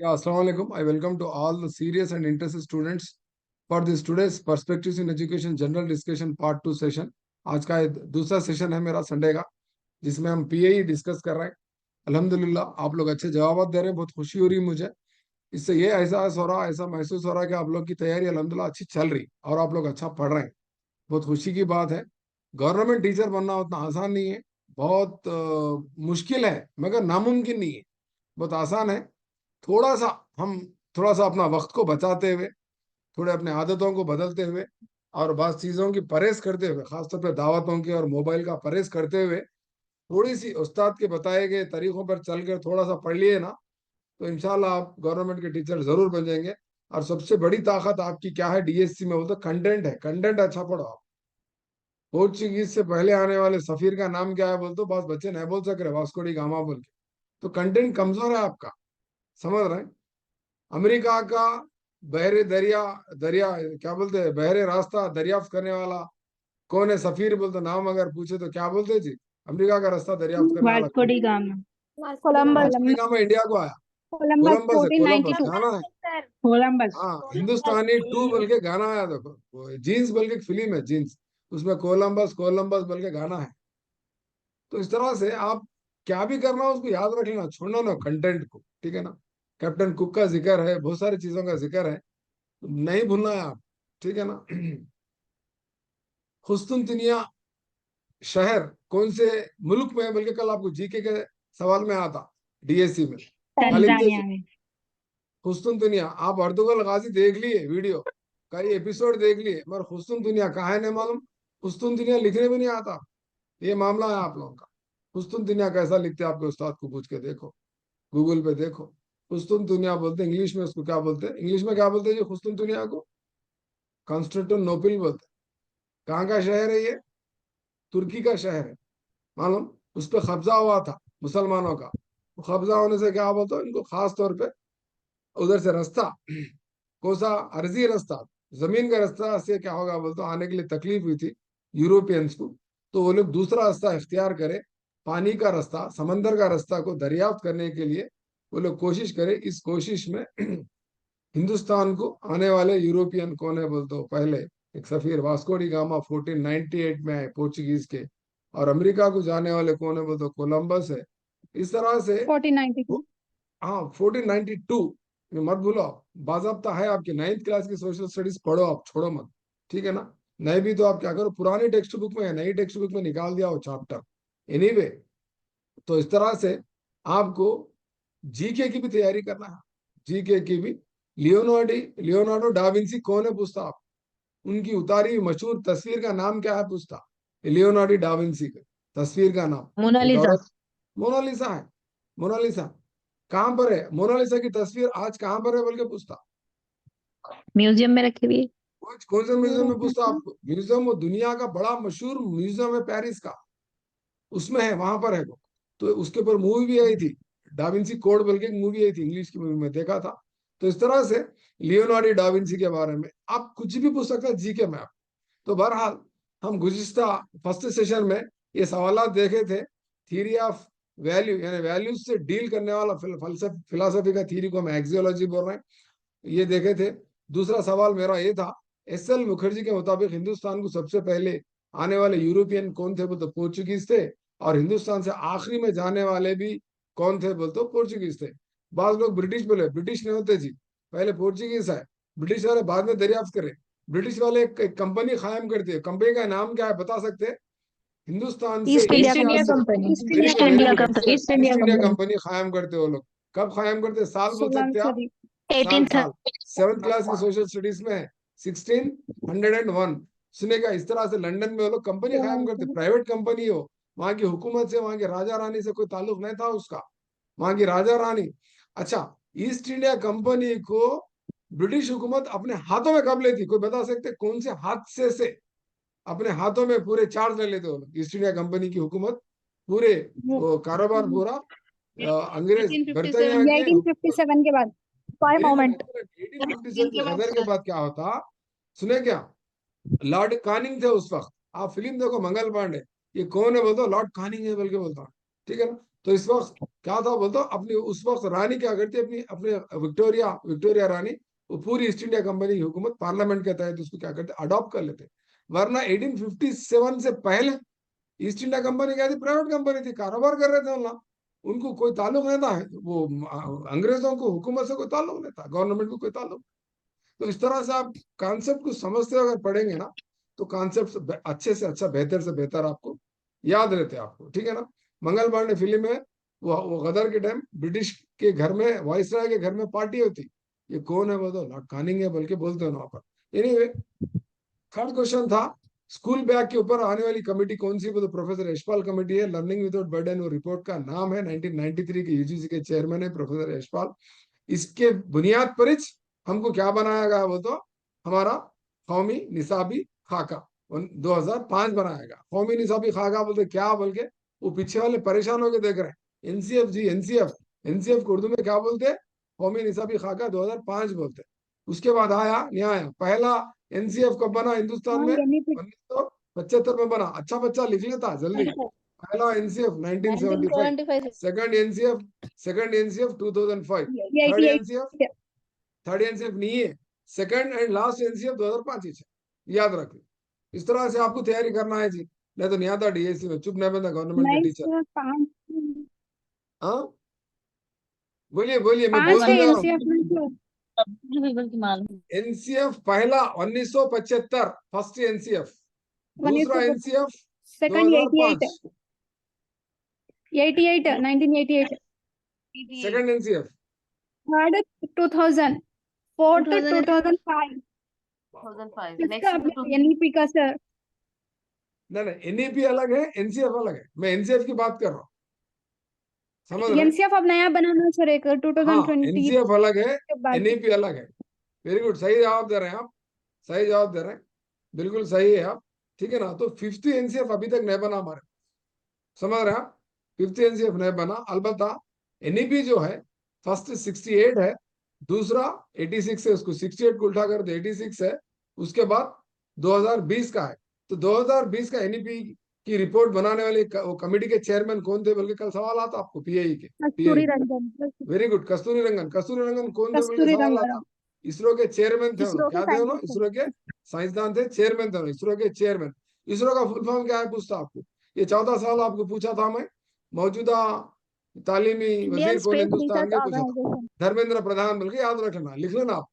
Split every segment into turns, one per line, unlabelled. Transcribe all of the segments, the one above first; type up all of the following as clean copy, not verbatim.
Yeah, Assalamu alaikum. I welcome to all the serious and interested students for this today's Perspectives in Education General Discussion Part 2 session. आज का ये दूसरा session है मेरा Sunday का, जिसमें हम पीएई डिस्कस कर रहे हैं। अल्हम्दुलिल्लाह आप लोग अच्छे जवाब दे रहे हैं, बहुत खुशी हो रही है मुझे। इससे ये एहसास हो रहा, ऐसा महसूस हो रहा है कि आप लोग की तैयारी अल्हम्दुलिल्लाह अच्छी चल रही और आप लोग अच्छा पढ़ रहे हैं। बहुत खुशी की बात है। गवर्नमेंट टीचर बनना उतना आसान नहीं है, बहुत मुश्किल है, मगर नामुमकिन नहीं है। बहुत आसान है। थोड़ा सा हम थोड़ा सा अपना वक्त को बचाते हुए, थोड़े अपने आदतों को बदलते हुए और बात चीज़ों की परहेज करते हुए, खासतौर पे दावतों की और मोबाइल का परहेज करते हुए, थोड़ी सी उस्ताद के बताए गए तरीकों पर चलकर थोड़ा सा पढ़ लिए ना, तो इंशाल्लाह आप गवर्नमेंट के टीचर जरूर बन जाएंगे। और सबसे बड़ी ताकत आपकी क्या है डीएससी में, बोलते कंटेंट है। कंटेंट अच्छा पढ़ो आप। पोर्चुगीज से पहले आने वाले सफीर का नाम क्या है बोलते, बस बच्चे नहीं बोल सक रहे, वास्को डी गामा बोल के। तो कंटेंट कमजोर है आपका, समझ रहे हैं। अमेरिका का बहरे दरिया, दरिया क्या बोलते हैं, बहरे रास्ता दरियाफ्त करने वाला कौन है? सफीर बोलते नाम अगर पूछे तो क्या बोलते हैं जी? अमेरिका का रास्ता दरियाफ्त करने वाला
वास्को
कौन?
D gamma.
Columbus.
Vasco D gamma India को आया।
कोलंबस
कोलंबस है, कोलंबस
1492।
गाना है।
कोलंबस।
हाँ, हिंदुस्तानी टू बोल के गाना आया। देखो जीन्स बोल के एक फिल्म है, जीन्स, उसमें कोलंबस कोलंबस बोल के गाना है। तो इस तरह से आप क्या भी करना हो उसको याद रख लेना, छोड़ना ना कंटेंट को, ठीक है ना। कैप्टन कुक का जिक्र है, बहुत सारी चीजों का जिक्र है, नहीं भूलना है आप, ठीक है ना। खुस्तुनतुनिया शहर कौन से मुल्क में है बल्कि कल आपको जीके के सवाल में आता, डीएससी में। क्या लिखते
तंजानिया
थे?
में।
खुस्तुनतुनिया। आप अर्तुगरुल गाजी देख लिए वीडियो, कई एपिसोड देख लिए, मगर खुस्तुनतुनिया कहाँ है नहीं मालूम। खुस्तुनतुनिया लिखने भी नहीं आता। ये मामला है आप लोगों का। खुस्तुनतुनिया कैसा लिखते हैं आपके उस्ताद को पूछ के देखो, गूगल पे देखो। खुस्तुनतुनिया बोलते हैं इंग्लिश में, उसको क्या बोलते हैं इंग्लिश में, क्या बोलते हैं जी खुस्तुनतुनिया को? कॉन्स्टेंटिनोपल बोलते हैं। कहाँ का शहर है ये? तुर्की का शहर है, मालूम। उस पर कब्जा हुआ था मुसलमानों का। तो कब्जा होने से क्या बोलते हैं इनको, खास तौर पे उधर से रास्ता कौन सा, अर्जी रास्ता, जमीन का रास्ता से क्या होगा बोलते, आने के लिए तकलीफ हुई थी यूरोपियंस को। तो वो लोग दूसरा रास्ता इख्तियार करे, पानी का रास्ता, समंदर का रास्ता को दरियाफ्त करने के लिए वो लोग कोशिश करे। इस कोशिश में हिंदुस्तान को आने वाले यूरोपियन कौन है बोलते हो? पहले एक सफीर वास्को डी गामा 1498 में आए पोर्चुगीज के। और अमेरिका को जाने वाले कौन है बोलते हो? कोलंबस है। इस तरह से
1492।
हाँ 1492, ये मत भूलो आप। बाजाब्ता है आपकी 9th क्लास की सोशल स्टडीज पढ़ो आप, छोड़ो मत, ठीक है ना। नहीं भी तो आप क्या करो, पुरानी टेक्स्ट बुक में है, नई टेक्स्ट बुक में निकाल दिया वो चैप्टर। एनीवे, तो इस तरह से आपको जीके की भी तैयारी करना है। जीके की भी। लियोनार्डो डा विंसी कौन है पूछता आप, उनकी उतारी हुई मशहूर तस्वीर का नाम क्या है पूछता। लियोनार्डो डा विंसी की तस्वीर का नाम, एक
मोनालिसा।
औरत, मोनालिसा है। मोनालिसा कहाँ पर है? मोनालिसा की तस्वीर आज कहाँ पर है बोल के पूछता।
म्यूजियम में रखी हुई है।
कौन से म्यूजियम में पूछता आपको? म्यूजियम, वो दुनिया का बड़ा मशहूर म्यूजियम है पेरिस का, उसमें है, वहां पर है वो। तो उसके ऊपर मूवी भी आई थी, डाविंसी कोड बोल के एक मूवी आई थी, इंग्लिश की मूवी में देखा था। तो इस तरह से लियोनार्डो डाविंसी के बारे में आप कुछ भी पूछ सकते हैं जीके में आप। तो बहरहाल हम गुज़िश्ता फर्स्ट सेशन में ये सवाल देखे थे, थियरी ऑफ वैल्यू, यानी वैल्यूज से डील करने वाला फिलोसफी का थियरी को हम एक्सियोलॉजी बोल रहे हैं, ये देखे थे। दूसरा सवाल मेरा ये था, एस एल मुखर्जी के मुताबिक हिंदुस्तान को सबसे पहले आने वाले यूरोपियन कौन थे बोलते? पोर्चुगीज थे। और हिंदुस्तान से आखिरी में जाने वाले भी कौन थे बोलते? पोर्चुगीज थे। बाद लोग ब्रिटिश बोले, ब्रिटिश नहीं होते जी, पहले पोर्चुगीज है। ब्रिटिश वाले बाद में दरियाफ्त करे। ब्रिटिश वाले एक कंपनी कायम करते हैं, कंपनी का नाम क्या है बता सकते हैं? हिंदुस्तान से
East India
East
Asia
India
से,
company.
East
very
India
East
good very
India
good,
company.
Company. East India
East India
company.
Company कायम करते हो लोग। कब कायम करते? साल बोल
16वीं
सकते हैं आप?
सदी।
साल
18th।
साल। 7th क्लास की सोशल स्टडीज में 1601 सुनेगा। इस तरह से लंदन में वो लोग कंपनी कायम करते, प्राइवेट कंपनी हो, वहां की हुकूमत से, वहां के राजा रानी से कोई ताल्लुक नहीं था उसका, वहां की राजा रानी। अच्छा, ईस्ट इंडिया कंपनी को ब्रिटिश हुकूमत अपने हाथों में कब लेती? कोई बता सकते कौन से हाथ से अपने हाथों में पूरे चार्ज ले लेते हो ईस्ट इंडिया कंपनी की हुकूमत, पूरे वो कारोबार पूरा अंग्रेज
1857।
बर्तानिया
ये
के।
1857 के बाद फाइव
वेरी गुड।
मोमेंट।
1857 की गदर के बाद क्या होता, सुने क्या? लॉर्ड कानिंग थे उस वक्त। आप फिल्म देखो मंगल पांडे, ये कौन है बोलता, लॉर्ड कानिंग है बोल के बोलता, ठीक है ना। तो इस वक्त क्या था बोलते, अपनी उस वक्त रानी क्या करती, अपनी अपने विक्टोरिया रानी, वो पूरी ईस्ट इंडिया कंपनी की हुकूमत पार्लियामेंट के तहत उसको क्या करते, अडॉप्ट कर लेते। वरना 1857 से पहले ईस्ट इंडिया कंपनी क्या थी, प्राइवेट कंपनी थी, कारोबार कर रहे थे उनका, उनको कोई ताल्लुक नहीं था, वो अंग्रेजों को हुकूमत से कोई ताल्लुक नहीं था, गवर्नमेंट को कोई ताल्लुक। तो इस तरह से आप कॉन्सेप्ट को समझते हो, अगर पढ़ेंगे ना तो कॉन्सेप्ट अच्छे से अच्छा, बेहतर से बेहतर आपको याद रहते हैं आपको, ठीक है ना। मंगल पांडे फिल्म में वो गदर के टाइम ब्रिटिश के घर में, वाइसराय के घर में पार्टी होती, ये कौन है वो तो लॉर्ड कानिंग है बल्कि बोलते हैं वहां पर। एनीवे, थर्ड क्वेश्चन था स्कूल बैग के ऊपर आने वाली कमेटी कौन सी, वो तो प्रोफेसर यशपाल कमेटी है। लर्निंग विदाउट बर्डन वो रिपोर्ट का नाम है, 1993 के यूजीसी के चेयरमैन है प्रोफेसर यशपाल। इसके बुनियाद पर हमको क्या बनाया गया, वो तो हमारा कौमी निसाबी खाका 2005 बनाया गया। कौमी निसाबी खाका बोलते क्या, बोल के वो पीछे वाले परेशान होकर देख रहे हैं। एनसीएफ जी, एनसीएफ को उर्दू में क्या बोलते हैं, कौमी निसाबी खाका 2005 बोलते हैं। उसके बाद आया न्याय, पहला एनसीएफ कब बना हिंदुस्तान में, 1975 में बना। अच्छा बच्चा लिख लेता जल्दी, पहला NCF 1975, second NCF 2005, third NCF नहीं है, सेकंड एंड लास्ट एनसीएफ 2005 ही है, याद रखिए। इस तरह से आपको तैयारी करना है जी, नहीं तो नहीं आता डीएससी में, चुप नहीं बंदा गवर्नमेंट के टीचर। हाँ बोलिए बोलिए, मैं बोलते जा रहा हूँ। एनसीएफ पहला 1975 फर्स्ट एनसीएफ, दूसरा NCF 2005,
1988,
second NCF
third 2000, fourth 2005,
2005
NEP का सर।
नहीं, एनईपी अलग है, एनसीएफ अलग है, मैं एनसीएफ की बात कर रहा हूँ, समझ रहे हैं?
एनसीएफ अब नया बनाना सर, एक 2020
एनसीएफ अलग है,
के बाद।
एनईपी अलग है। वेरी गुड, सही जवाब दे रहे हैं आप, सही जवाब दे रहे हैं, बिल्कुल सही है आप, ठीक है ना। तो फिफ्थ एनसीएफ अभी तक नहीं बना हमारे, समझ रहे हैं आप, फिफ्थ एनसीएफ नहीं बना। अलबत्ता एनईपी जो है फर्स्ट 68 है, दूसरा 86 है, उसको 68 को उल्टा कर दो 86 है, उसके बाद 2020 का है। तो 2020 का एनईपी की रिपोर्ट बनाने वाले वो कमेटी के चेयरमैन कौन थे, बल्कि कल सवाल आता आपको पीआई के।
कस्तूरी रंगन,
वेरी गुड, कस्तूरी रंगन कौन थे, बल्कि
कस्तूरी
सवाल
रंगन
आता। इसरो के चेयरमैन थे,
इसरो के
क्या थे उन्होंने,
साइंटिस्ट।
इसरो के साइंसदान थे, चेयरमैन थे, इसरो के चेयरमैन। इसरो का फुल फॉर्म क्या है पूछता आपको, ये 14 साल आपको पूछा था मैं। मौजूदा तालीमी
इंडियन
वजीर कौन
स्पेस
हिंदुस्तान
रिसर्च
के, पूछा था
ऑर्गेनाइजेशन।
धर्मेंद्र प्रधान, बल्कि याद रखना, लिख लेना आप।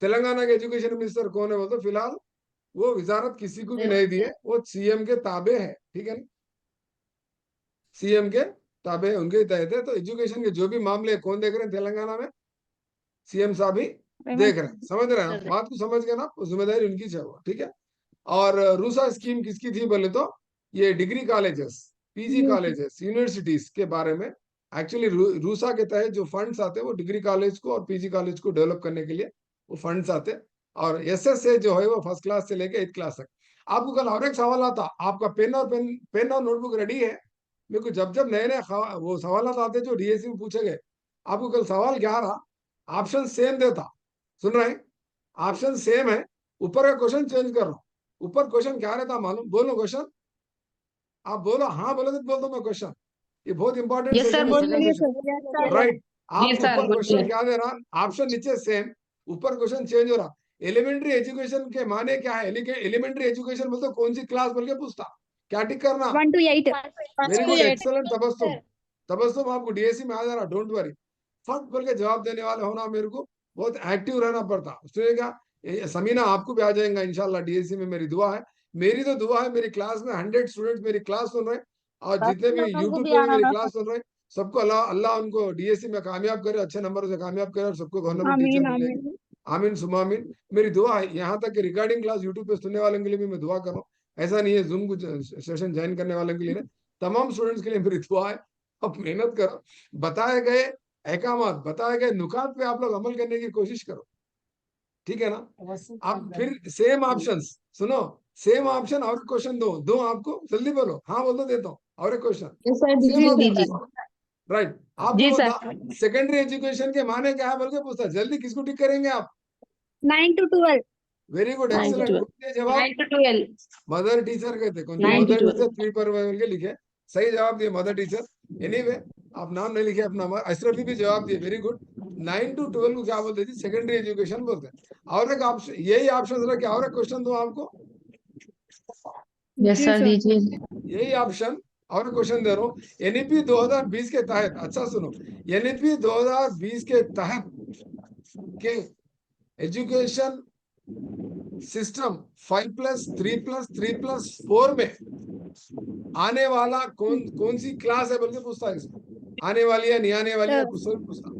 तेलंगाना के एजुकेशन मिनिस्टर कौन है, वो तो फिलहाल वो वजारत किसी को भी नहीं दी है, वो सीएम के ताबे है, ठीक है ना, सीएम के ताबे उनके तहत है। तो एजुकेशन के जो भी मामले कौन देख रहे हैं तेलंगाना में, सीएम साहब ही देख रहे हैं, समझ रहे हैं आप बात को, समझ गए ना, जिम्मेदारी उनकी चाहिए, ठीक है। और रूसा स्कीम किसकी थी बोले तो, ये degree colleges, PG colleges, universities के बारे में। एक्चुअली रूसा के तहत जो फंड्स आते हैं वो डिग्री कॉलेज को और पीजी कॉलेज को डेवलप करने के लिए वो फंड्स आते हैं। और एसएसए जो है वो फर्स्ट क्लास से लेकर 8th क्लास तक। आपको कल और एक सवाल आता, आपका पेन और नोटबुक रेडी है? मेरे को जब जब नए नए वो सवाल आते जो डीएससी में पूछे गए, आपको कल सवाल क्या रहा, ऑप्शन सेम देता, सुन रहे हैं, ऑप्शन सेम है, ऊपर का क्वेश्चन चेंज कर रहा हूं। ऊपर क्वेश्चन क्या रहता मालूम, बोलो क्वेश्चन, आप बोलो, हाँ बोलो तो बोल दो मैं क्वेश्चन, ये बहुत इंपॉर्टेंट
Yes, sir,
सेशन है,
बोलिए।
सेकंड
बोलिए
सेशन,
सर।
राइट। आप
जी, sir,
ऊपर क्वेश्चन
बोलिए।
क्या दे रहा, ऑप्शन नीचे सेम, ऊपर क्वेश्चन चेंज हो रहा। एलिमेंट्री एजुकेशन के माने क्या है, एलिमेंट्री एजुकेशन बोलते कौन सी क्लास बोल के पूछता, क्या टिक करना,
1 to 8।
Very good, excellent, Tabassum आपको डीएससी में आ जा रहा, डोंट वरी। फट बोल के जवाब देने वाले होना, मेरे को बहुत एक्टिव रहना पड़ता, उसने क्या, समीना आपको भी आ जाएगा इंशाल्लाह डीएससी में, मेरी दुआ है, मेरी तो दुआ है, मेरी क्लास में 100 स्टूडेंट्स मेरी क्लास सुन रहे हैं, और जितने भी यूट्यूब पे भी मेरी क्लास सुन रहे हैं, सबको अल्लाह अल्लाह उनको डीएससी में कामयाब करे, अच्छे नंबर से कामयाब करे, और सबको गवर्नमेंट टीचर
आमीन
मिले,
आमीन।
आमीन सुमा आमीन। मेरी दुआ है, यहाँ तक कि रिकॉर्डिंग क्लास यूट्यूब पे सुनने वालों के लिए भी मैं दुआ कर रहा हूँ, ऐसा नहीं है जूम को सेशन ज्वाइन करने वालों के लिए, तमाम स्टूडेंट्स के लिए मेरी दुआ है। अब मेहनत करो, बताए गए अहकामात, बताए गए नुकात पे आप लोग अमल करने की कोशिश करो, ठीक है ना। आप फिर सेम ऑप्शंस सुनो, सेम ऑप्शन और क्वेश्चन दो आपको, जल्दी बोलो, हाँ बोल दो, देता हूँ और एक क्वेश्चन,
Yes, sir,
सेम
दीजिए।
Option, right. आपको
जी,
बोलता
सर।
सेकेंडरी एजुकेशन के माने क्या है बोल के पूछता, जल्दी किसको टिक करेंगे आप,
9 to 12।
Very good,
9 to
excellent,
12।
जवाब
9 to 12।
मदर टीचर कहते, कौन सी
9 to
मदर
12।
टीचर 3 पर लिखे, सही जवाब दिए मदर टीचर। एनीवे आप नाम नहीं लिखे अपना, अशरफी भी जवाब दिए, वेरी गुड। 9 to 12 को क्या बोलते थे? सेकेंडरी एजुकेशन बोलते हैं। और एक ऑप्शन, यही ऑप्शन रखे, और एक क्वेश्चन दूं आपको,
यस
जी
सर
सर।
दीजिए।
यही ऑप्शन और क्वेश्चन दे रहा हूँ। एनईपी 2020 के तहत, अच्छा सुनो, एनईपी 2020 के तहत के एजुकेशन सिस्टम 5+3+3+4 में आने वाला कौन सी क्लास है बोल के पूछता है। इसमें आने वाली है, नहीं आने वाली है, पूछता।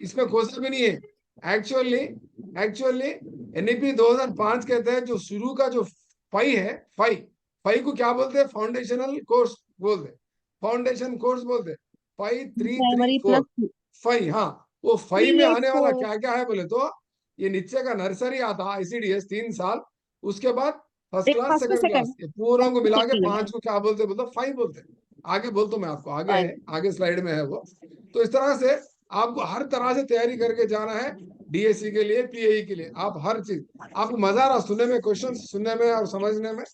इसमें क्वेश्चन भी नहीं है एक्चुअली एनईपी 2005 के तहत जो शुरू का जो फाइव है, फाइव को क्या बोलते हैं? फाउंडेशनल कोर्स बोलते, फाउंडेशन कोर्स बोलते, 5-3-3-4
प्राइमरी
फाइव। हाँ, वो फाइव में आने वाला
3-8-4
क्या क्या है बोले तो, ये नीचे का नर्सरी आता आईसीडीएस 3 साल, उसके बाद first class,
first to
second class,
second
ये पूरा को मिला के 5 को क्या बोलते? बोलते फाइव बोलते। आगे बोलता मैं आपको, आगे है, आगे स्लाइड में है वो। तो इस तरह से आपको हर तरह से तैयारी करके जाना है डीएससी के लिए, पीएई के लिए। आप हर चीज, आपको मजा आ रहा सुनने में, क्वेश्चन सुनने में और समझने में?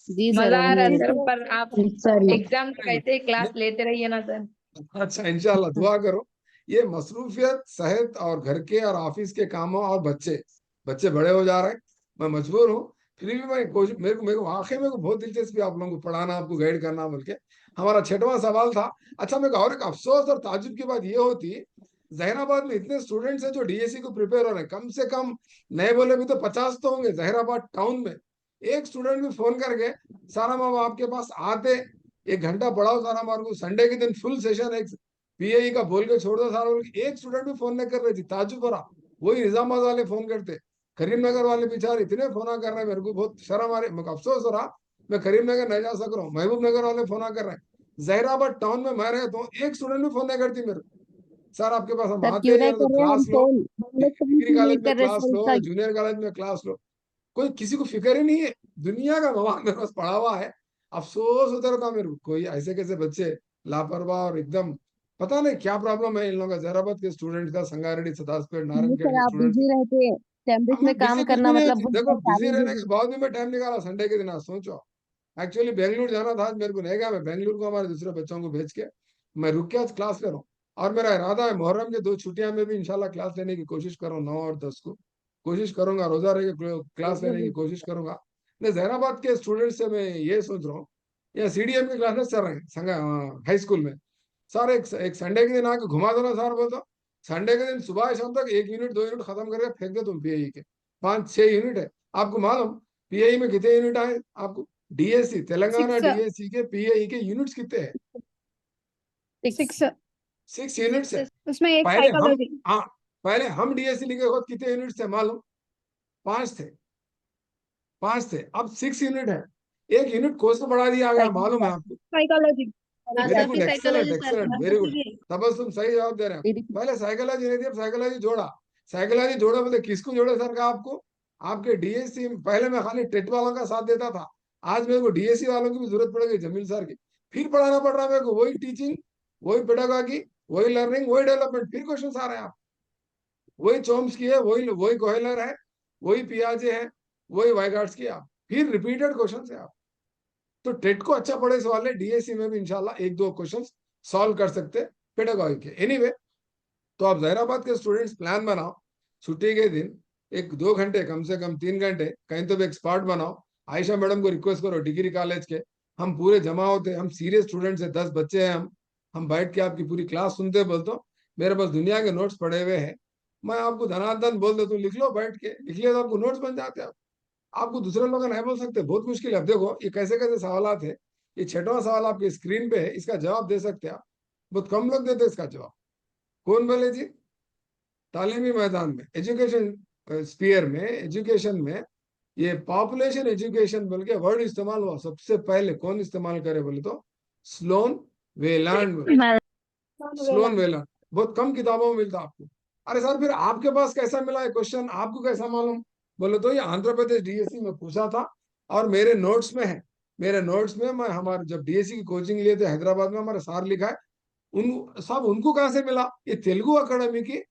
जी सर
मजा आ रहा है
जी
सर,
सर।
पर आप
सर
एग्जाम तक ऐसे ही क्लास लेते रहिए ना सर।
अच्छा, इंशाल्लाह दुआ करो। ये मसरूफियत, सेहत और घर के और ऑफिस के कामों और बच्चे बच्चे बड़े हो जा रहे हैं, मैं मजबूर हूँ, फिर भी मैं कोशिश, मेरे को वाकई में बहुत दिलचस्पी आप लोगों को पढ़ाना, आपको गाइड करना बोल के। हमारा 6वां सवाल था। अच्छा, मेरे को और एक अफसोस और ताजुब की बात ये होती, जहराबाद में इतने स्टूडेंट्स हैं जो डीएससी को प्रिपेयर हो रहे हैं, कम से कम नए बोले भी तो 50 तो होंगे जहराबाद टाउन में। एक स्टूडेंट भी फोन करके, सारा माँ आपके पास आते, 1 घंटा पढ़ाओ सारा मार को, संडे के दिन फुल सेशन एक पीएई का बोल के छोड़ दो सारा, बोल के एक स्टूडेंट भी फोन नहीं कर रही थी, ताजुब हो रहा। वही निजामाबाद वाले फोन करते, करीमनगर वाले बेचारे इतने फोन कर रहे हैं, मेरे को बहुत शर्म आ रही, मेरे को अफसोस हो रहा, मैं करीमनगर नहीं जा सक रहा हूँ, महबूब नगर वाले फोन कर रहे हैं। जहराबाद टाउन में मैं रहता हूँ, एक स्टूडेंट भी फोन नहीं करती मेरे को। सर आपके पास हम
सर
आते
क्यों
हैं,
नहीं
या तो
कर रहे हम
क्लास लो,
फोन, हम लोग फोन
डिग्री
क्यों नहीं
कॉलेज में
कर रहे
क्लास
सर
लो,
तक।
जूनियर कॉलेज में क्लास लो, कोई किसी को फिक्र ही नहीं है। दुनिया का मवाद मेरे पास पड़ा हुआ है। अफसोस होता रहता मेरे को, कोई ऐसे कैसे बच्चे लापरवाह और एकदम, पता नहीं क्या प्रॉब्लम है इन लोगों का, जहराबाद के स्टूडेंट का, संगारेड्डी, सदासपेट,
नहीं
नारायणखेड़
सर
के
आप
स्टूडेंट।
बिजी रहते हैं, कैंपस
अब
में
मैं बिजी
काम
कुछ भी
करना
नहीं
मतलब
होती,
बहुत
देखो बिजी
सारी
रहने के
बिजी।
बाद भी मैं टाइम निकाला संडे के दिन। आज सोचो, एक्चुअली बेंगलुरु जाना था, आज मेरे को नहीं गया, मैं बेंगलुरु को हमारे दूसरे बच्चों को भेज के मैं रुक के आज क्लास ले रहा हूँ। और मेरा इरादा है मुहर्रम के 2 छुट्टियां में भी इंशाल्लाह क्लास लेने की कोशिश करूँ, 9 और 10 को कोशिश करूंगा, रोजा रह के क्लास लेने की कोशिश करूंगा। नहीं, जहराबाद के स्टूडेंट से मैं ये सोच रहा हूँ, या सीडीएम के क्लासेस चल रहे हैं संगा हाई स्कूल में, सर एक संडे के दिन आके घुमा दो ना सर, बोलता संडे के दिन सुबह शाम तक 1 यूनिट 2 यूनिट खत्म करके फेंक दो तुम पीएई के। 5-6 यूनिट है, आपको मालूम पीएई में कितने यूनिट आए आपको? डीएससी, तेलंगाना
6
डीएससी के पीएई के यूनिट्स कितने हैं?
6
6 यूनिट्स है।
उसमें एक
पहले हम,
साइकोलॉजी।
हाँ, पहले हम डीएससी लिखे खुद कितने यूनिट्स थे मालूम? 5 थे, 5 थे, अब 6 यूनिट है। 1 यूनिट कोर्स को बढ़ा दिया गया, मालूम है आपको?
साइकोलॉजी।
हाँ
very
sir
good, excellent
psychology sir
excellent, very good. Tabassum सही जवाब दे रहे हैं।
दीदी।
पहले साइकोलॉजी नहीं थी, अब साइकोलॉजी जोड़ा। साइकोलॉजी जोड़ा बोले किसको जोड़े सर का आपको? आपके डीएससी, पहले मैं खाली टेट वालों का साथ देता था, आज मेरे को डीएससी वालों की भी जरूरत पड़ेगी, जमील सर की। फिर पढ़ाना पड़ रहा है मेरे को, वही टीचिंग, वही पेडागॉजी, वही लर्निंग, वही डेवलपमेंट, फिर क्वेश्चन आ रहे हैं आप। वही चॉम्स्की है, वही वही कोहेलर है, वही पियाजे है, वही वाइगार्ड्स्की आप, फिर रिपीटेड क्वेश्चन है आप। तो टेट को अच्छा पढ़े सवाल है, डीएससी में भी इंशाल्लाह 1-2 क्वेश्चन सॉल्व कर सकते हैं पेडागॉजी के। एनीवे, तो आप जहराबाद के स्टूडेंट्स प्लान बनाओ, छुट्टी के दिन 1-2 घंटे, कम से कम 3 घंटे कहीं तो भी एक स्पॉट बनाओ। आयशा मैडम को रिक्वेस्ट करो, डिग्री कॉलेज के हम पूरे जमा होते, हम सीरियस स्टूडेंट्स हैं, 10 बच्चे हैं, हम बैठ के आपकी पूरी क्लास सुनते। बोलते हो मेरे पास दुनिया के नोट्स पड़े हुए हैं, मैं आपको धनाधन बोल देता हूँ, लिख लो, बैठ के लिख लिया तो आपको नोट्स बन जाते हैं। आपको दूसरे लोग नहीं बोल सकते, बहुत मुश्किल है। अब देखो ये कैसे कैसे सवाल है। ये 6वां सवाल आपके स्क्रीन पे है, इसका जवाब दे सकते हैं आप, बहुत कम लोग देते इसका जवाब। कौन बोले जी? तालीमी मैदान में, एजुकेशन स्पीयर में, एजुकेशन में, ये पॉपुलेशन एजुकेशन बोल के वर्ड इस्तेमाल हुआ, सबसे पहले कौन इस्तेमाल करे बोले तो स्लोन वेलांड। स्लोन वेलांड बहुत कम किताबों में मिलता आपको। अरे सर फिर आपके पास कैसा मिला है क्वेश्चन, आपको कैसा मालूम? बोले तो ये आंध्र प्रदेश डीएससी में पूछा था, और मेरे नोट्स में है। मेरे नोट्स में, मैं हमारे जब डीएससी की कोचिंग लिए थे हैदराबाद में, हमारे सार लिखा है। उन सब उनको कहां से मिला? ये तेलुगु अकेडमी की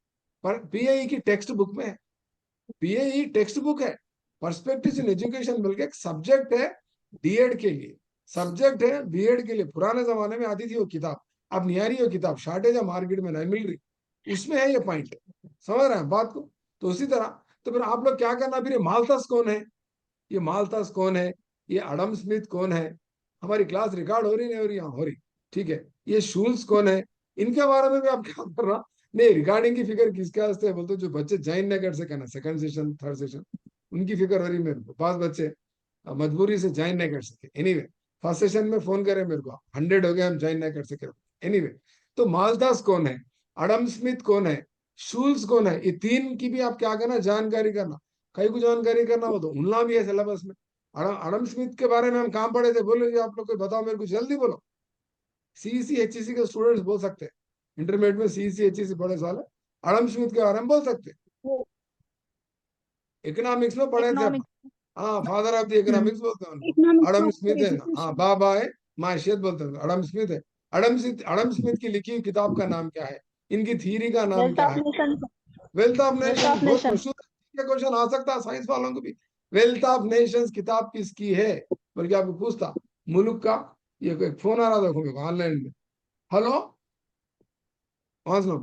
पीएई की टेक्स्ट बुक में है। पीएई टेक्स्ट बुक है, पर्सपेक्टिव्स इन एजुकेशन बोल के एक सब्जेक्ट है डीएड के लिए। सब्जेक्ट है बीएड के लिए, पुराने जमाने में आती थी वो किताब, अब नहीं आ रही वो किताब, शॉर्टेज है मार्केट में, नहीं मिल रही, उसमें है ये पॉइंट। समझ रहे हैं बात को? तो उसी तरह तो फिर आप लोग क्या करना, फिर ये माल्थस कौन है, ये माल्थस कौन है, ये एडम स्मिथ कौन है, हमारी क्लास रिकॉर्ड हो रही नहीं हो रही? यहाँ हो रही, ठीक है। ये शूल्स कौन है, इनके बारे में भी आप क्या कर रहा? नहीं, रिकॉर्डिंग की फिक्र किसके वास्ते है बोलते, जो बच्चे ज्वाइन नहीं कर सके ना सेकंड सेशन थर्ड सेशन, उनकी फिक्र हो रही मेरे को। 5 बच्चे मजबूरी से ज्वाइन नहीं कर सके, एनीवे फर्स्ट सेशन में फोन करे मेरे को, 100 हो गए हम ज्वाइन नहीं कर सके, एनीवे। तो माल्थस कौन है, एडम स्मिथ कौन है, शूल्स कौन है, ये तीन की भी आप क्या करना, जानकारी करना। कई को जानकारी करना हो तो उनला भी है सिलेबस में। एडम स्मिथ के बारे में हम कहाँ पढ़े थे, बोलो जी आप लोग, कोई बताओ मेरे को, जल्दी बोलो। सीईसी एचईसी के स्टूडेंट्स बोल सकते हैं, इंटरमीडिएट में सीईसी एचईसी पढ़े साल है, एडम स्मिथ के बारे में बोल सकते हैं। इकोनॉमिक्स में पढ़े थे,
इकोनॉमिक्स
हाँ फादर ऑफ द इकोनॉमिक्स बोलते हैं उनको,
इकोनॉमिक्स
एडम
ऑफ
स्मिथ है ना, हाँ
एजुकेशन
बाबा है माशियत बोलते हैं, एडम स्मिथ है। एडम स्मिथ की लिखी हुई किताब का नाम क्या है, इनकी थीरी का नाम
वेल्थ
क्या
ऑफ
है?
Nation
wealth of
wealth
nation,
of
बहुत
नेशन
मशहूर क्वेश्चन आ सकता है साइंस वालों को भी। वेल्थ ऑफ नेशंस किताब किसकी है, बल्कि आपको पूछता मुल्क का। ये एक फोन आ रहा देखो मेरे को ऑनलाइन में, हेलो, हाँ सुनो,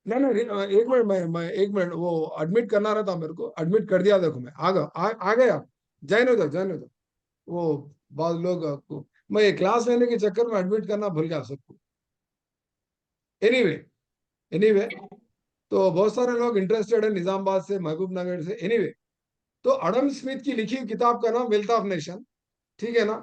नहीं नहीं एक मिनट, मैं 1 मिनट, वो एडमिट करना रहता मेरे को, एडमिट कर दिया देखो, मैं आ गया, ज्वाइन हो जाओ, ज्वाइन हो जाओ। वो बहुत लोग आपको, मैं ये क्लास लेने के चक्कर में एडमिट करना भूल गया सबको। एनीवे एनीवे तो बहुत सारे लोग इंटरेस्टेड है निजामाबाद से, महबूब नगर से, एनीवे। तो एडम स्मिथ की लिखी हुई किताब का नाम वेल्थ ऑफ नेशन, ठीक है ना।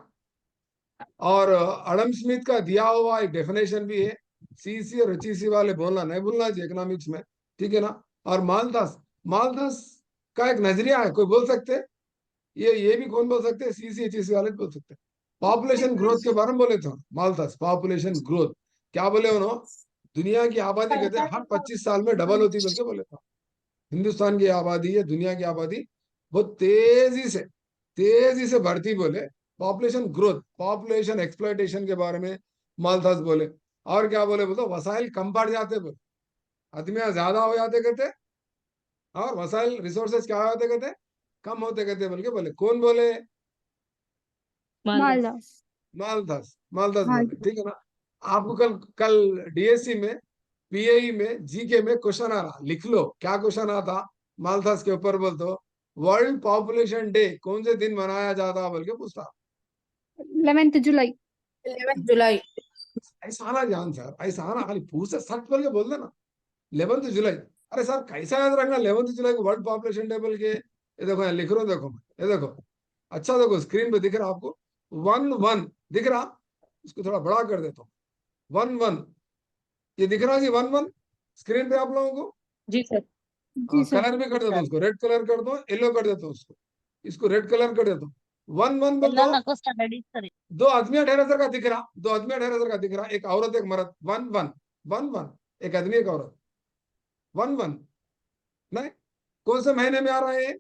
और एडम स्मिथ का दिया हुआ एक डेफिनेशन भी है, सीसी और एचईसी वाले बोलना नहीं भूलना चाहिए इकोनॉमिक्स में, ठीक है ना। और मालथस, मालथस का एक नजरिया है, कोई बोल सकते हैं, ये भी कौन बोल सकते हैं, सीसी एचईसी वाले बोल सकते हैं। पॉपुलेशन ग्रोथ के बारे में बोले थे मालथस, पॉपुलेशन ग्रोथ क्या बोले उन्होंने, दुनिया की आबादी कहते हैं हर 25 साल में डबल होती बोल के बोले था। हिंदुस्तान की आबादी है, दुनिया की आबादी बहुत तेजी से बढ़ती बोले। पॉपुलेशन ग्रोथ, पॉपुलेशन एक्सप्लॉइटेशन के बारे में मालथस बोले। और क्या बोले बोलते, वसाइल कम पड़ जाते बोले, आदमियां ज्यादा हो जाते कहते, और वसाइल रिसोर्सेज क्या होते कहते, कम होते कहते बोल के बोले। कौन बोले?
मालदास
मालथस, मालथस बोले,
मालदास
ठीक है ना। आपको कल कल डीएससी में, पीएई में, जीके में क्वेश्चन आ रहा, लिख लो क्या क्वेश्चन आता मालथस के ऊपर, बोल तो वर्ल्ड पॉपुलेशन डे कौन से दिन मनाया जाता बोल के पूछता।
11th जुलाई
11th July.
ऐसा ना जान सर, ऐसा ना खाली पूछ सच बोल के बोल देना 11 जुलाई। अरे सर कैसा याद रखना 11 जुलाई को वर्ल्ड पॉपुलेशन डे बोल के, ये देखो यहाँ लिख रहा हूँ, देखो ये देखो, अच्छा देखो स्क्रीन पे दिख रहा आपको, 1-1 दिख रहा, इसको थोड़ा बड़ा कर देता हूँ, 1-1, ये दिख रहा जी 1-1 स्क्रीन पे आप लोगों को।
जी सर.
जी सर
कलर भी कर देता हूँ उसको, रेड कलर कर दो, येलो कर देता हूँ उसको, इसको रेड कलर कर देता हूँ। 1-1 बोल दो, दो आदमी 18,000 का दिख रहा, दो आदमी 18,000 का दिख रहा, एक औरत एक मर्द, 1-1 1-1, एक आदमी एक औरत, 1-1 नहीं, कौन से महीने में आ रहा है?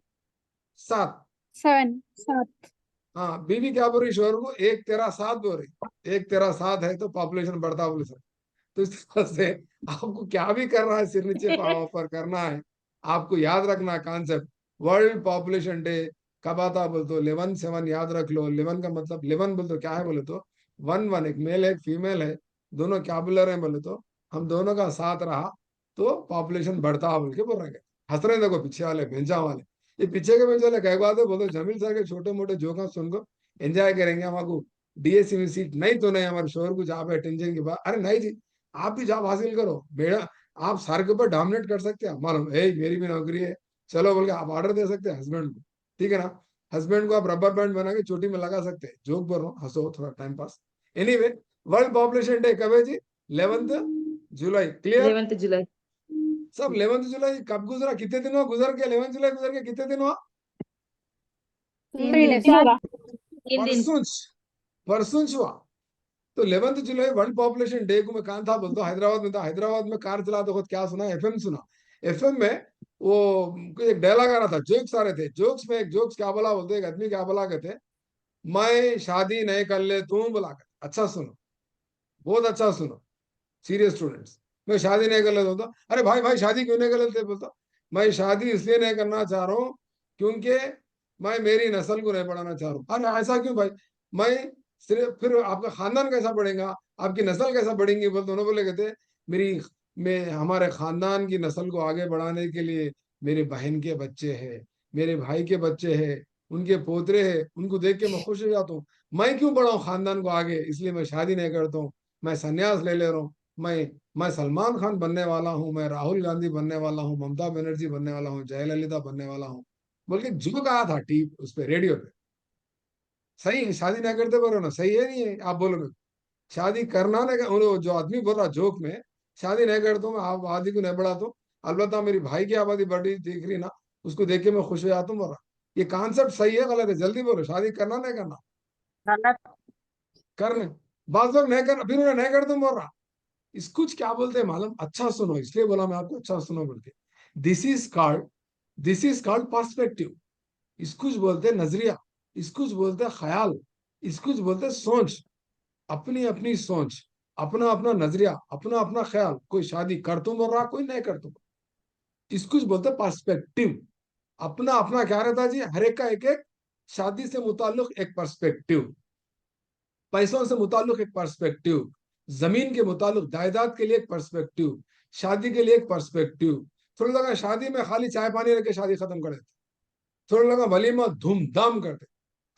7।
7
हाँ बीवी क्या बोल रही शोर को, 1 तेरा 7 बोल रही, 1 तेरा 7 है तो पॉपुलेशन बढ़ता बोले सर। तो इस तरह से आपको क्या भी करना है, सिर नीचे पाँव ऊपर करना है, आपको याद रखना कॉन्सेप्ट। वर्ल्ड पॉपुलेशन डे कब आता बोल तो 11-7 याद रख लो। 11 का मतलब 11 बोल तो क्या है बोले तो 1-1, एक मेल है एक फीमेल है, दोनों कैबुलर है बोले तो, हम दोनों का साथ रहा तो पॉपुलेशन बढ़ता बोल के बोल रहे हैं। हंस रहे देखो पीछे वाले बेंचा वाले, ये पीछे के बेंच वाले कई बात है बोलो, जमील सर के छोटे मोटे जोक सुन को एंजॉय करेंगे, हमारे डीएससी में सीट नहीं तो नहीं, हमारे शोर को जहाँ पे टेंशन की बात, अरे नहीं जी आप भी जॉब हासिल करो बेड़ा, आप सर के ऊपर डोमिनेट कर सकते हैं, मालूम है मेरी भी नौकरी है, चलो बोल के आप ऑर्डर दे सकते हैं हस्बैंड को, ठीक है ना। हस्बैंड को आप रबर बैंड बना के चोटी में लगा सकते हैं, जोक बोल रहा हूँ, हंसो थोड़ा time pass. Anyway world population day कब है जी? 11 जुलाई, क्लियर?
11th July.
सब 11 जुलाई कब गुजरा, कितने दिन हुआ गुजर के, 11 जुलाई गुजर के कितने दिन हुआ?
3 days
तीन दिन.
परसों, परसों हुआ। तो 11 जुलाई वर्ल्ड पॉपुलेशन डे को मैं कहा था बोलता, हैदराबाद में था, हैदराबाद में कार चलाते वक्त क्या सुना, एफएम सुना, एफएम में वो एक डायलॉग आ रहा था, जोक्स आ रहे थे, जोक्स में एक जोक्स क्या बोला बोलते, एक आदमी क्या बोला कहते, मैं शादी नहीं कर ले तू बोला कर, अच्छा सुनो, बहुत अच्छा सुनो सीरियस स्टूडेंट्स, मैं शादी नहीं कर लेता हूँ, अरे भाई भाई शादी क्यों नहीं कर लेते बोलता, मैं शादी इसलिए नहीं करना चाह रहा हूँ क्योंकि मैं मेरी नस्ल को नहीं बढ़ाना चाह रहा हूँ। अरे ऐसा क्यों भाई? मैं सिर्फ फिर आपका खानदान कैसा बढ़ेगा, आपकी नस्ल कैसा बढ़ेंगी? बोल दोनों बोले कहते मेरी मैं हमारे खानदान की नस्ल को आगे बढ़ाने के लिए मेरे बहन के बच्चे हैं, मेरे भाई के बच्चे हैं, उनके पोतरे हैं, उनको देख के मैं खुश हो जाता हूँ। मैं क्यों बढ़ाऊं खानदान को आगे? इसलिए मैं शादी नहीं करता हूँ, मैं संन्यास ले रहा हूँ। मैं सलमान खान बनने वाला हूँ, मैं राहुल गांधी बनने वाला हूँ, ममता बनर्जी बनने वाला हूँ, जयललिता बनने वाला हूँ, बोल के जो कहा था टीवी उस पे रेडियो पे। सही है, शादी ना करते बोलो ना, सही है नहीं है? आप बोलोगे शादी करना ना, वो जो आदमी बोल रहा जोक में, शादी नहीं करता हूँ मैं, आबादी को नहीं बढ़ाता हूँ, अलबत्ता मेरी भाई की आबादी बढ़ी दिख रही ना, उसको देख के मैं खुश हो जाता हूँ, बोल रहा ये कॉन्सेप्ट सही है गलत है? जल्दी बोलो, शादी करना नहीं करना?
गलत।
करने। बात लोग नहीं करना, फिर उन्हें नहीं करता हूँ बोल रहा। इसको क्या बोलते हैं मालूम? अच्छा सुनो, इसलिए बोला मैं आपको अच्छा सुनो बोल के। This is called this is called perspective. इसको बोलते हैं नजरिया, इसको बोलते हैं ख्याल, इसको बोलते हैं सोच। अपनी अपनी सोच, अपना अपना नजरिया, अपना अपना ख्याल। कोई शादी कर तुम बोल रहा, कोई नहीं कर तुम। इसको बोलते हैं पर्सपेक्टिव। अपना अपना क्या रहता है जी, हर एक का एक एक। शादी से मुताल्लिक एक पर्सपेक्टिव, पैसों से मुताल्लिक एक पर्सपेक्टिव, जमीन के मुताल्लिक जायदाद के लिए एक पर्सपेक्टिव, शादी के लिए एक पर्सपेक्टिव। थोड़ा लगा शादी में खाली चाय पानी रख के शादी खत्म कर देते, थोड़ा लगा वलीमा धूमधाम करते,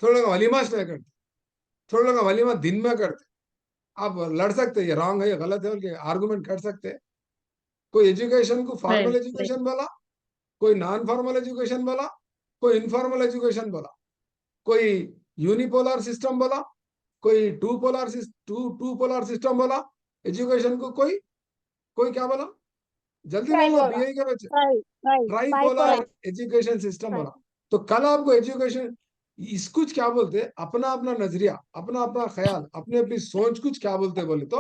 थोड़ा लगा वलीमा स्टे करते, थोड़ा लगा वलीमा दिन में करते। आप लड़ सकते, ये रॉन्ग है ये गलत है उनके आर्गुमेंट कर सकते हैं। कोई एजुकेशन को फॉर्मल
नहीं।
एजुकेशन बोला, कोई नॉन फॉर्मल एजुकेशन बोला, कोई इनफॉर्मल एजुकेशन बोला, कोई यूनिपोलर सिस्टम बोला, कोई टू पोलर सिस्टम बोला। एजुकेशन को कोई कोई क्या बोला? जल्दी बोलना,
Tripolar.
बीए के बच्चे।
Bipolar.
ट्राइपोलर एजुकेशन सिस्टम बोला। तो कल आपको एजुकेशन इसको क्या बोलते हैं? अपना अपना नजरिया, अपना अपना ख्याल, अपनी अपनी सोच कुछ क्या बोलते हैं बोले तो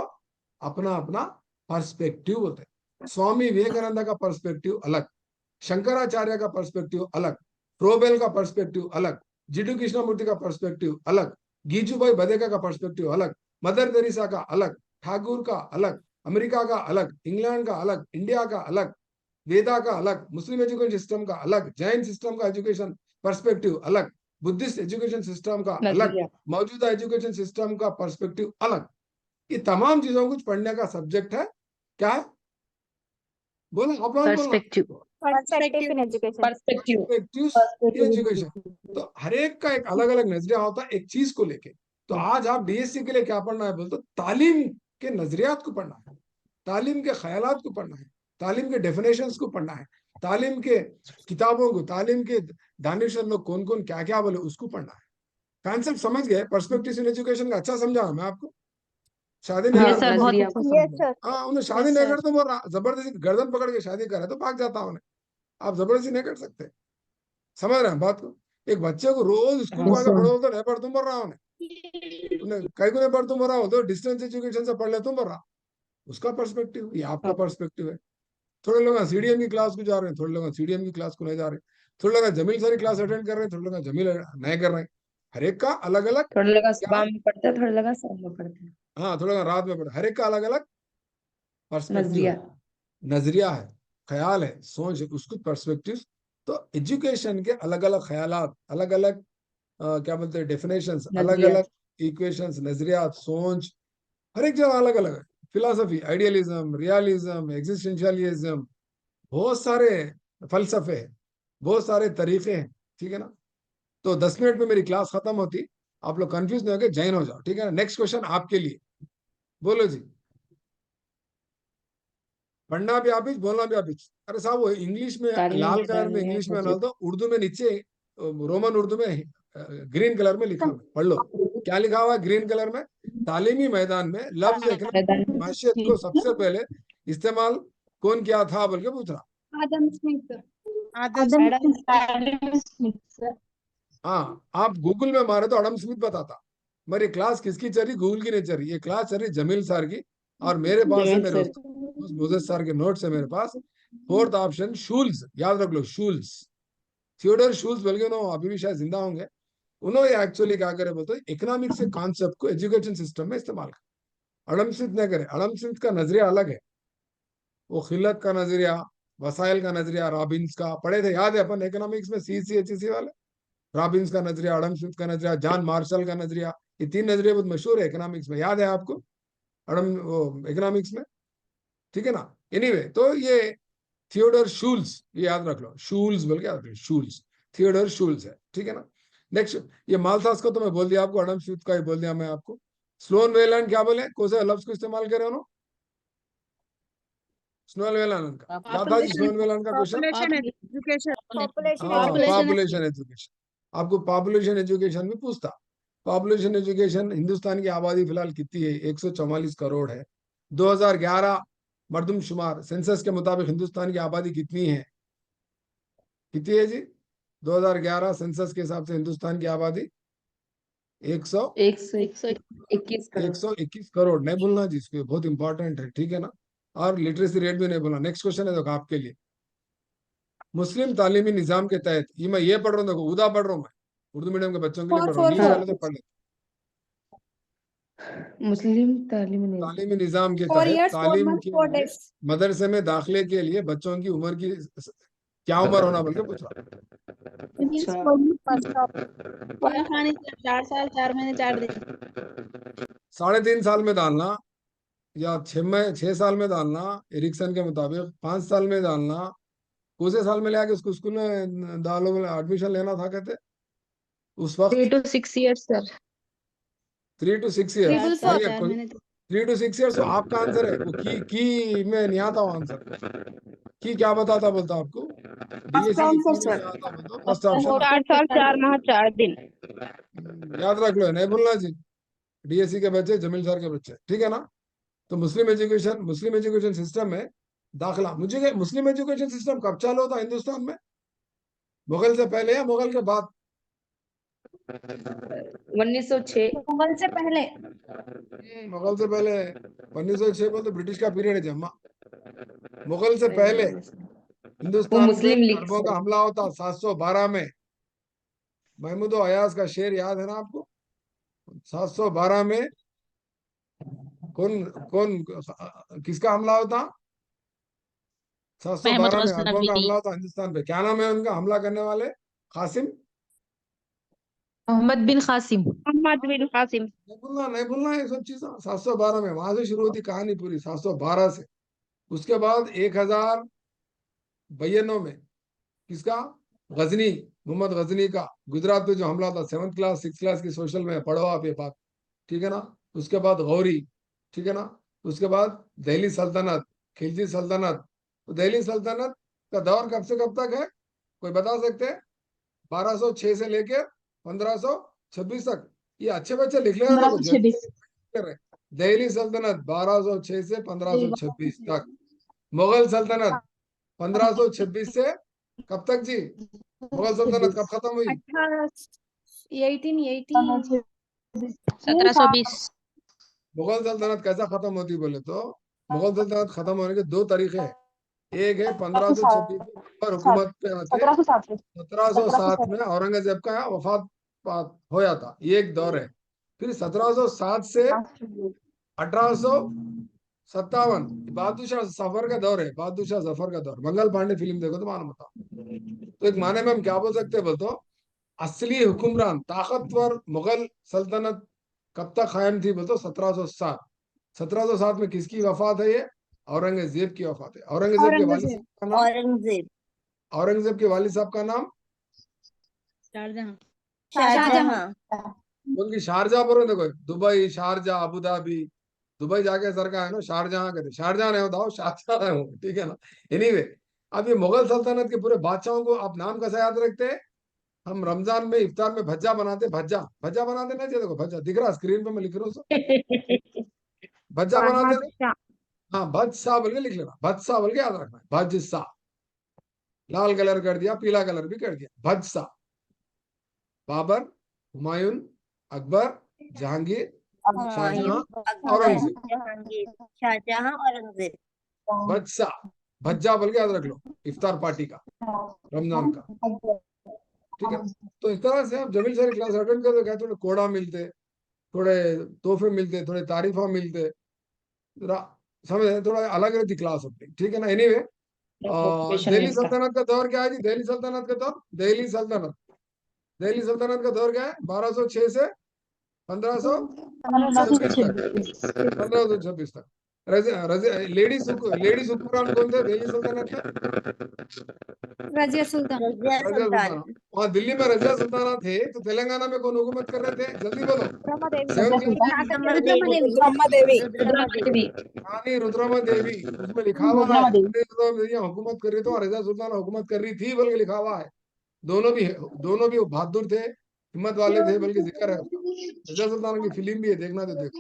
अपना अपना पर्सपेक्टिव बोलते हैं। स्वामी विवेकानंद का पर्सपेक्टिव अलग, शंकराचार्य का पर्सपेक्टिव अलग, प्रोबेल का पर्सपेक्टिव अलग, जीडू कृष्णमूर्ति का पर्सपेक्टिव अलग, गीजूभाई बदेका का पर्सपेक्टिव अलग, मदर तेरेसा का अलग, ठाकुर का अलग, अमेरिका का अलग, इंग्लैंड का अलग, इंडिया का अलग, वेदा का अलग, मुस्लिम एजुकेशन सिस्टम का अलग, जैन सिस्टम का एजुकेशन पर्सपेक्टिव अलग, बुद्धिस्ट एजुकेशन सिस्टम का अलग,
नजरिया।
मौजूदा एजुकेशन सिस्टम का पर्सपेक्टिव अलग। ये तमाम चीजों को पढ़ने का सब्जेक्ट है। क्या है? बोलो आप लोग बोलना।
Perspective.
Perspective in education.
Perspective.
Perspective education. तो हर एक का एक अलग अलग नजरिया होता है एक चीज को लेके। तो आज आप डीएससी के लिए क्या पढ़ना है बोलते? तालीम के नजरियात को पढ़ना है, तालीम के ख्यालात को पढ़ना है, तालीम के डेफिनेशंस को पढ़ना है, तालीम के किताबों को, तालीम के दानिशर लोग कौन कौन क्या क्या बोले उसको पढ़ना है। कॉन्सेप्ट समझ गए? पर्सपेक्टिव इन एजुकेशन का अच्छा समझा मैं आपको? शादी नहीं
हाँ
Yes, sir.
करते
बहुत
नजरिया।
अच्छा
Yes,
समझा.
sir.
हाँ उन्हें शादी
Yes,
नहीं
sir.
करते बोल रहा, जबरदस्ती गर्दन पकड़ के शादी करे तो भाग जाता उन्हें। आप जबरदस्ती नहीं कर सकते, समझ रहे हैं बात को? एक बच्चे को रोज स्कूल को
हाँ
आके
सर।
पढ़ो तो नहीं पढ़ तुम पढ़ रहा उन्हें, उन्हें कहीं को नहीं पढ़ तुम पढ़ रहा हो तो डिस्टेंस एजुकेशन से पढ़ ले तुम पढ़ रहा। उसका पर्सपेक्टिव, ये आपका
हाँ।
पर्सपेक्टिव है। थोड़े लोग सीडीएम की क्लास को जा रहे हैं, थोड़े लोग सीडीएम की क्लास को नहीं जा रहे, थोड़े लोग जमील सारी क्लास अटेंड कर रहे हैं, थोड़े लोग जमील नहीं कर रहे हैं। हर एक का अलग अलग
थोड़ा लगा
क्या है?
सुबह में पढ़ता है, थोड़ा लगा शाम में पढ़ता है।
हाँ थोड़ा लोग रात में पढ़े। हर एक का अलग अलग पर्सपेक्टिव
नजरिया।
है, नजरिया है, ख्याल है, सोच है, उसको पर्सपेक्टिव। तो एजुकेशन के अलग अलग ख्यालात, अलग अलग क्या बोलते हैं डेफिनेशंस, अलग
नजरिया।
अलग इक्वेशंस, नजरियात, सोच, हर एक जगह अलग अलग है। फिलोसफी, आइडियलिज्म, रियलिज्म, एग्जिस्टेंशियलिज्म, बहुत सारे फलसफे हैं, बहुत सारे तरीके हैं। ठीक है ना? तो 10 मिनट में मेरी क्लास खत्म होती, आप लोग कंफ्यूज नहीं होगे, जैन हो जाओ। ठीक है ना? नेक्स्ट क्वेश्चन आपके लिए, बोलो जी। पढ़ना भी आप ही, बोलना भी आप ही। अरे साहब वो इंग्लिश में
तालीमी
लाल कलर
मैदान
में
में
इंग्लिश में डाल
मस्जिद।
दो, उर्दू में नीचे रोमन उर्दू में ग्रीन कलर में लिखा हुआ है, पढ़ लो। क्या लिखा हुआ है ग्रीन कलर में? तालीमी मैदान में लफ्ज
मैदान
इकराम
में
मैशियत को सबसे पहले इस्तेमाल कौन किया था बोल के पूछ रहा।
Adam Smith.
Adam Smith.
Adam Smith, sir।
हाँ आप गूगल में मारे तो अडम स्मिथ बताता। मेरी क्लास किसकी चल रही? गूगल की नहीं चल रही, ये क्लास चल रही जमील सर की। और मेरे पास है
जमील
मेरे
सर।
उस्ताद मोजेस सर के नोट्स है मेरे पास। फोर्थ ऑप्शन शूल्स, याद रख लो शूल्स, थियोडर शूल्स बोल के उन्होंने अभी भी शायद जिंदा होंगे। उन्होंने एक्चुअली क्या करे बोलते इकोनॉमिक्स के कॉन्सेप्ट को एजुकेशन सिस्टम में इस्तेमाल कर। अडम स्मिथ ने करे, अडम स्मिथ का नजरिया अलग है। वो खिलत का नजरिया, वसाइल का नजरिया, रॉबिन्स का पढ़े थे, याद है अपन इकोनॉमिक्स में, CC HEC वाले? रॉबिन्स का नजरिया, एडम स्मिथ का नजरिया, जॉन मार्शल का नजरिया, ये 3 नजरिए बहुत मशहूर है इकोनॉमिक्स में, याद है आपको एडम वो इकोनॉमिक्स में, ठीक है ना। एनीवे तो ये थियोडर शूल्स, ये याद रख लो, शूल्स बोल के याद रखो, शूल्स, थियोडर शूल्स है, ठीक है ना। नेक्स्ट, ये मालथास को तो मैं बोल दिया आपको, एडम स्मिथ का ही बोल दिया मैं आपको। स्लोन वेलैंड क्या बोले, कौन से लफ्ज को इस्तेमाल करे उन्होंने, स्लोन वेलैंड का क्या था जी, स्लोन वेलैंड का क्वेश्चन,
पॉपुलेशन एजुकेशन
Population
हाँ
education.
पॉपुलेशन एजुकेशन, आपको पॉपुलेशन एजुकेशन भी पूछता। पॉपुलेशन एजुकेशन, हिंदुस्तान की आबादी फिलहाल कितनी है, 144 करोड़ है। 2011 मर्दमशुमार सेंसस के मुताबिक हिंदुस्तान की आबादी कितनी है, कितनी है जी, 2011 सेंसस के हिसाब से हिंदुस्तान की आबादी 121 करोड़, नहीं भूलना जी इसको, बहुत इंपॉर्टेंट है, ठीक है ना। और लिटरेसी रेट भी नहीं भूलना। नेक्स्ट क्वेश्चन है देखो आपके लिए, मुस्लिम तालीमी निजाम के तहत, ये पढ़ रहा हूँ देखो, उदा पढ़ रहा हूँ मैं, उर्दू मीडियम के बच्चों के लिए पढ़ रहा हूँ, इंग्लिश वाले तो पढ़ ले।
मुस्लिम तालीम
तालीमी निजाम के
4
तहत
years, 4
तालीम
months,
के
4
लिए
days.
मदरसे में दाखिले के लिए बच्चों की उम्र की क्या उम्र होना बोल के पूछ रहा
First of
4 साल 4 महीने 4 दिन।
3.5 साल में डालना, या 6 साल में डालना, एरिक्सन के मुताबिक 5 साल में डालना, कौन से साल में ले आके उसको स्कूल में डालो, एडमिशन लेना था कहते उस वक्त,
3 to 6 years sir.
3 to 6 years,
Triple
चार
सही है,
चार महीने
3 to 6 years, तो आपका आंसर है वो, की में नहीं आता वो आंसर, की क्या बताता बोलता आपको, डीएससी की की में क्या आता बोलता, फर्स्ट ऑप्शन
4 साल 4 माह 4 दिन.
याद रख लो, नहीं भूलना जी, डीएससी के बच्चे, जमील सर के बच्चे, ठीक है ना। तो मुस्लिम एजुकेशन सिस्टम में दाखिला, मुझे मुस्लिम एजुकेशन सिस्टम कब चालू होता हिंदुस्तान में, मुगल से पहले या मुगल के बाद,
1906
मुगल से पहले.
मुगल से पहले, 1906 में तो ब्रिटिश का पीरियड है जम्मा, मुगल से पहले
वो
हिंदुस्तान पे
मुस्लिम लीग
अरबों का
सर.
हमला होता 712 में, महमूद अयाज का शेर याद है ना आपको, 712 में कौन कौन किसका हमला होता, 712 में अरबों का हमला होता हिंदुस्तान पे, क्या नाम है उनका हमला करने वाले, कासिम,
मोहम्मद बिन कासिम.
मोहम्मद बिन कासिम.
नहीं भूलना ये सब चीजें, 712 में वहां से शुरू होती कहानी पूरी, 712 से। उसके बाद 1092 में किसका, गजनी, मोहम्मद गजनी का गुजरात पे जो हमला था, 7th क्लास 6th क्लास की सोशल में पढ़ो आप ये बात, ठीक है ना। उसके बाद गौरी, ठीक है ना। उसके बाद दिल्ली सल्तनत, खिलजी सल्तनत। तो दिल्ली सल्तनत का दौर कब से कब तक है, कोई बता सकते हैं, 1206 से लेकर 1526 तक, ये अच्छे बच्चे लिख ले रहे थे, दिल्ली सल्तनत 1206 से 1526 तक, मुगल सल्तनत 1526 से कब तक जी, मुगल सल्तनत कब खत्म हुई,
1818
1720।
मुगल सल्तनत कैसा खत्म होती बोले तो, मुगल सल्तनत खत्म होने के 2 तरीके हैं, एक है 1526 पर हुकूमत पे आके 1707 में औरंगजेब का वफात हो जाता, ये एक दौर है। फिर 1707 से 1857 बहादुर शाह जफर का दौर है, बहादुर शाह जफर का दौर, मंगल पांडे फिल्म देखो तो मालूम होता। तो एक माने में हम क्या बोल सकते हैं बोलते, असली हुक्मरान ताकतवर मुगल सल्तनत कब तक कायम थी बोलते, 1707। 1707 में किसकी वफात है, ये औरंगजेब की वफात है। औरंगजेब के वालिद साहब का नाम, औरंगजेब के वालिद साहब का नाम,
शाहजहां।
शाहजहां.
उनकी शारजहां पर देखो, Dubai, Sharjah, Abu Dhabi, Dubai जाके सर का है ना शारजहां कहते, शारजहां नहीं होता हो, शाहजहां हो, ठीक है ना। एनीवे, अब ये मुगल सल्तनत के पूरे बादशाहों को आप नाम कैसे याद रखते हैं, हम रमजान में इफ्तार में भज्जा बनाते, भज्जा भज्जा बनाते ना जी, देखो भज्जा दिख रहा स्क्रीन पे, मैं लिख रहा हूँ, भज्जा बनाते ना, हाँ भज्जा बोल के लिख लेना, भज्जा बोल के याद रखना है, भज्जा, लाल कलर कर दिया, पीला कलर भी कर दिया, भज्जा। बाबर, हुमायूं, अकबर, जहांगीर, शाहजहां, औरंगजेब, भज्जा, भज्जा बोल के याद रख लो, इफ्तार पार्टी का, रमजान का, ठीक है। तो इस तरह से आप जमील सारी क्लास अटेंड करते, क्या थोड़े कोड़ा मिलते, थोड़े तोहफे मिलते, थोड़े तारीफा मिलते, समझे, थोड़ा अलग रहती क्लास अपनी, ठीक है ना। एनीवे, दिल्ली सल्तनत का दौर क्या है जी, दिल्ली सल्तनत का दौर, दिल्ली सल्तनत दिल्ली सल्तनत का दौर क्या है? 1206 से 1526 तक। 1526 तक। लेडीज हुक्मरान कौन थे दिल्ली सल्तनत में?
रजिया सुल्तान।
रजिया सुल्ताना। वहाँ दिल्ली में रजिया सुल्ताना थे, तो तेलंगाना में कौन हुकूमत कर रहे थे? जल्दी बोलो।
रुद्रमा देवी।
रानी रुद्रमा देवी, उसमें लिखा हुआ है रानी रुद्रमा देवी हुकूमत कर रही, तो रजिया सुल्ताना हुकूमत कर रही थी बोल के लिखा हुआ है। दोनों भी बहादुर थे, हिम्मत वाले थे, बल्कि जिक्र है उसका। रजिया सुल्ताना की फिल्म भी है, देखना तो देखो।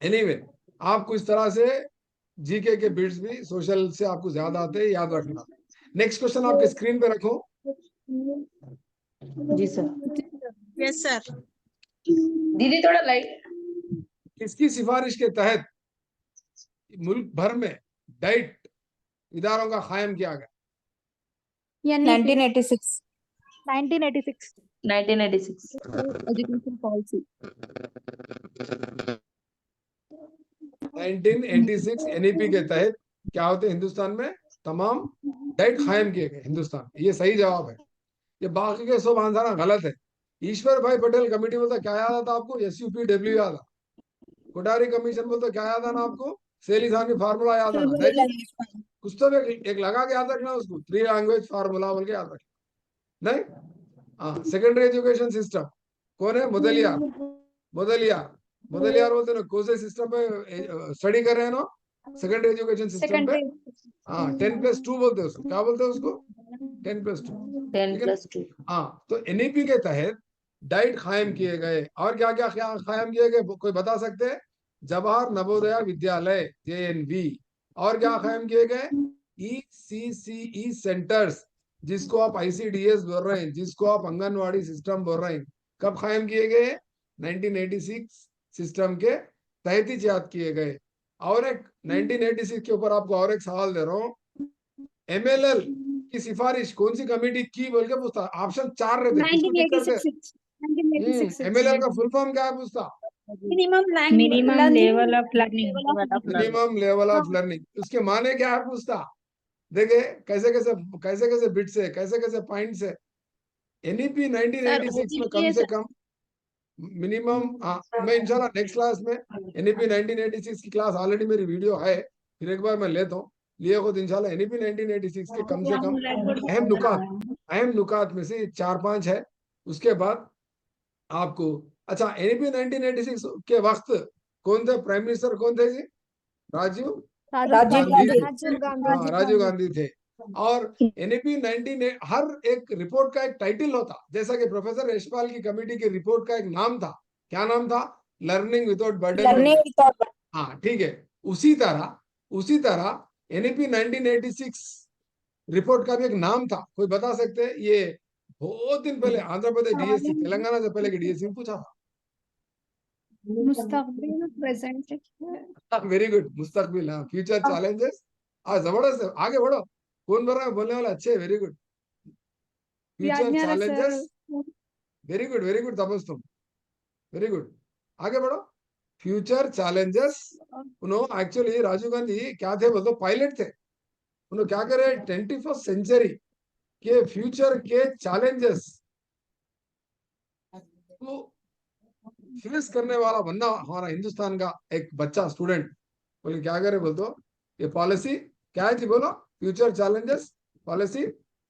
एनीवे आपको इस तरह से जीके के बिट्स भी सोशल से आपको ज्यादा आते हैं, याद रखना। नेक्स्ट क्वेश्चन आपके स्क्रीन पे रखो।
जी सर।
Yes sir.
दीदी थोड़ा लाइट।
किसकी सिफारिश के तहत मुल्क भर में डाइट इदारों का कायम किया गया?
1986।
1986
एजुकेशन पॉलिसी।
1986 एनईपी के तहत क्या होते हैं हिंदुस्तान में? तमाम डाइट कायम किए गए हिंदुस्तान। ये सही जवाब है। ये बाकी के सब आंसर गलत है। ईश्वर भाई पटेल कमेटी बोलता क्या याद आता आपको? SUPW याद आता। कोठारी कमीशन बोलता क्या याद आना आपको? सेलिसानी फार्मूला याद आना। नहीं, कुछ तो एक लगा के याद रखना उसको, 3 लैंग्वेज फार्मूला बोल के याद रखना। नहीं, हाँ। सेकेंडरी एजुकेशन सिस्टम कौन है? मुदलियार बोलते ना, कौन से सिस्टम पे स्टडी कर रहे हैं ना? सेकेंडरी एजुकेशन सिस्टम पे। हाँ, 10+2 बोलते हैं उसको। क्या बोलते हैं उसको? 10+2।
10+2।
हाँ, तो एनईपी के तहत डाइट कायम किए गए। और क्या क्या कायम किए गए, कोई बता सकते हैं? जवाहर नवोदय विद्यालय JNV। और क्या कायम किए गए? ECCE सेंटर्स, जिसको आप ICDS बोल रहे हैं, जिसको आप आंगनवाड़ी सिस्टम बोल रहे हैं। कब कायम किए गए? 1986 सिस्टम के तहत ही याद किए गए। और एक 1986 के ऊपर आपको और एक सवाल दे रहा हूँ। MLL की सिफारिश कौन सी कमेटी की बोल के पूछता? ऑप्शन 4 रहते, किसको टिक करते? MLL का फुल फॉर्म क्या है पूछता?
Minimum
level of learning.
Minimum level of learning. उसके माने क्या है पूछता? देखे कैसे कैसे बिट्स है, कैसे कैसे पॉइंट्स है। NEP 1986 में कम से कम मिनिमम। मैं इंशाल्लाह नेक्स्ट क्लास में NEP 1986 की क्लास ऑलरेडी मेरी वीडियो है, फिर एक बार मैं लेता हूँ लिए खुद इंशाल्लाह। NEP 1986 के कम से कम अहम नुकात में से 4-5 है। उसके बाद आपको अच्छा, NEP 1986 के वक्त कौन थे प्राइम मिनिस्टर? कौन थे जी? राजीव गांधी थे। और NEP 19 हर एक रिपोर्ट का एक टाइटल होता, जैसा कि प्रोफेसर यशपाल की कमेटी की रिपोर्ट का एक नाम था। क्या नाम था? Learning without burden. हाँ, ठीक है। उसी तरह NEP 1986 रिपोर्ट का भी एक नाम था। कोई बता सकते हैं? ये बहुत दिन पहले आंध्र प्रदेश DSC, तेलंगाना से पहले की DSC में पूछा था।
मुस्तकबिल प्रेजेंट।
वेरी गुड, मुस्तकबिल। हाँ, फ्यूचर चैलेंजेस। जबरदस्त है, आगे बढ़ो। कौन बोल रहा है? बोलने वाला अच्छे, very good. Future challenges, very good Tapas तुम, वेरी गुड। आगे बढ़ो। Future challenges. उन्होंने एक्चुअली राजीव गांधी क्या थे बोलते? पायलट थे। उन्होंने क्या करे? 21st सेंचुरी के फ्यूचर के चैलेंजेस को फेस करने वाला बनना हमारा हिंदुस्तान का एक बच्चा स्टूडेंट। बोले क्या करे बोलते? ये पॉलिसी क्या है जी? बोलो। Future challenges policy